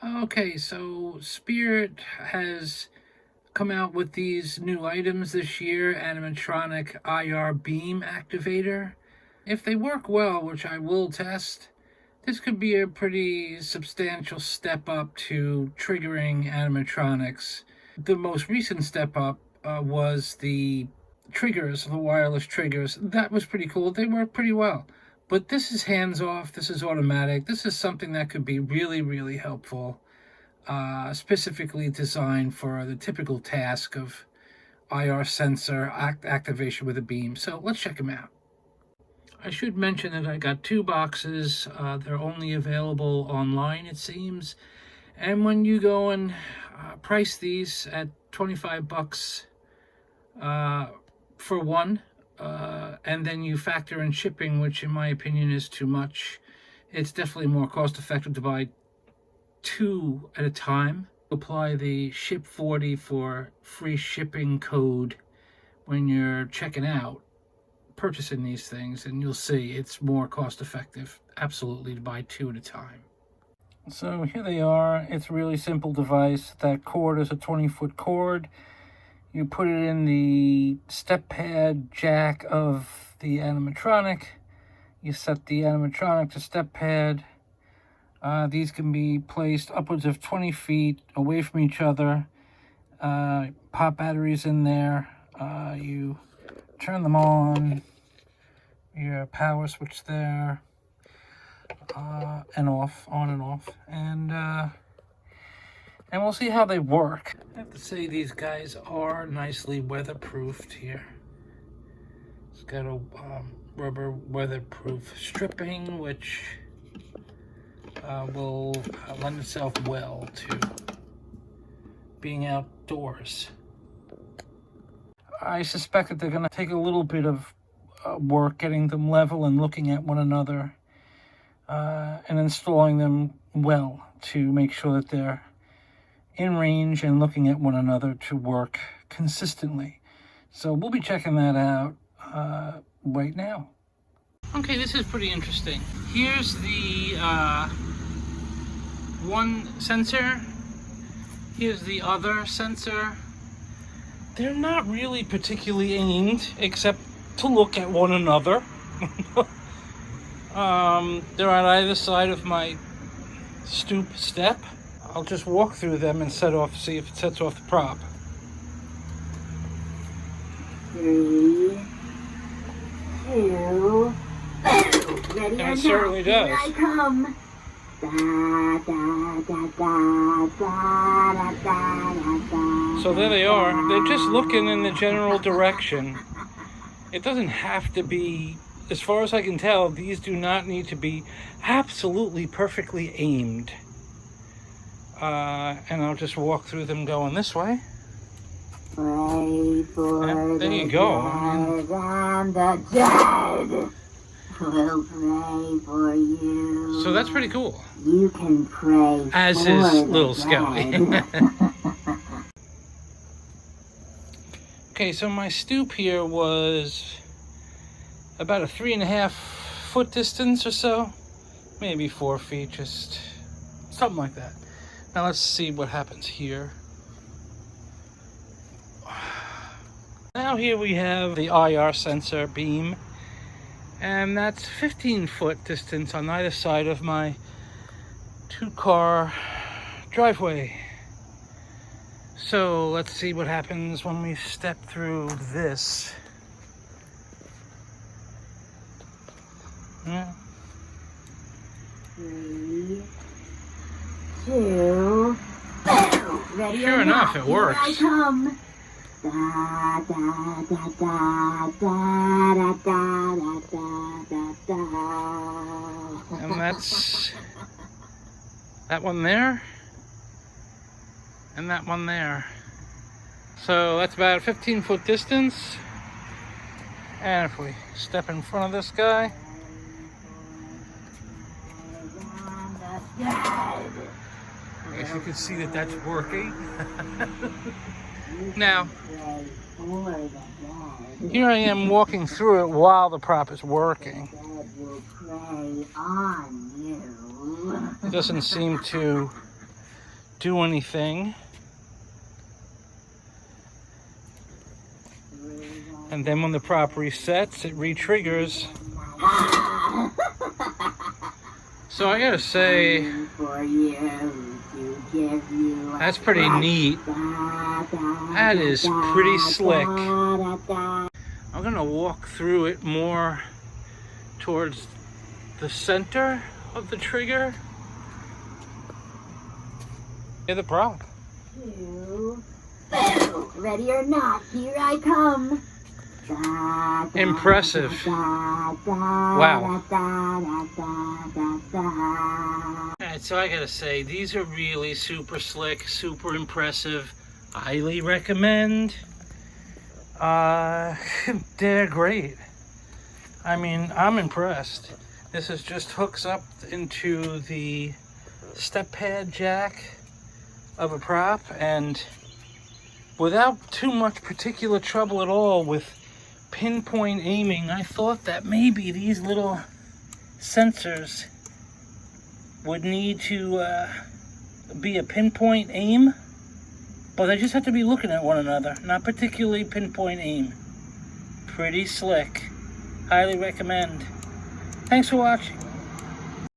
Okay, so Spirit has come out with these new items this year, animatronic IR beam activator. If they work well, which I will test, this could be a pretty substantial step up to triggering animatronics. The most recent step up was the triggers, the wireless triggers. That was pretty cool. They work pretty well. But this is hands off, this is automatic. This is something that could be really, really helpful, specifically designed for the typical task of IR sensor activation with a beam. So let's check them out. I should mention that I got two boxes. They're only available online, it seems. And when you go and price these at 25 bucks for one, and then you factor in shipping, which in my opinion is too much, it's definitely more cost effective to buy two at a time. Apply the SHIP40 for free shipping code when you're checking out, purchasing these things, and you'll see it's more cost effective, absolutely, to buy two at a time. So here they are. It's a really simple device. That cord is a 20-foot cord. You put it in the step pad jack of the animatronic. You set the animatronic to step pad. These can be placed upwards of 20 feet away from each other. Pop batteries in there. You turn them on. Your power switch there. And off, on and off. And we'll see how they work. I have to say these guys are nicely weatherproofed here. It's got a rubber weatherproof stripping, which will lend itself well to being outdoors. I suspect that they're going to take a little bit of work getting them level and looking at one another, and installing them well to make sure that they're in range and looking at one another to work consistently. So we'll be checking that out right now. Okay, this is pretty interesting. Here's the one sensor. Here's the other sensor. They're not really particularly aimed except to look at one another. They're on either side of my stoop step. I'll just walk through them and see if it sets off the prop. 3, 2, ready And it certainly does. Here I come. Da, da, da, da, da, da, da, So there they are. They're just looking in the general direction. It doesn't have to be, as far as I can tell, these do not need to be absolutely perfectly aimed. And I'll just walk through them going this way. Pray for There you the go. dead and the dead. We'll pray for you. So that's pretty cool. You can pray As for is the little dead. Skelly. Okay, so my stoop here was about a 3.5 foot distance or so. Maybe 4 feet, just something like that. Now let's see what happens here. Now here we have the IR sensor beam, and that's 15-foot distance on either side of my 2-car driveway. So let's see what happens when we step through this. Yeah. 3, 2, ready Sure enough, it works. Here I come. Da, da, da, da, da, da, da, da, da, da. And that's that one there, and that one there. So that's about a 15-foot distance. And if we step in front of this guy, I guess you can see that that's working. Now, here I am walking through it while the prop is working. It doesn't seem to do anything. And then when the prop resets, it re-triggers. So I gotta say, that's pretty neat. That is pretty slick. I'm gonna walk through it more towards the center of the trigger. Hear the prop. Ready or not, here I come. Impressive. Wow. Alright, so I gotta say, these are really super slick, super impressive. Highly recommend. They're great. I mean, I'm impressed. This is just hooks up into the step pad jack of a prop, and without too much particular trouble at all with pinpoint aiming, I thought that maybe these little sensors would need to be a pinpoint aim, but they just have to be looking at one another, not particularly pinpoint aim. Pretty slick. Highly recommend. Thanks for watching.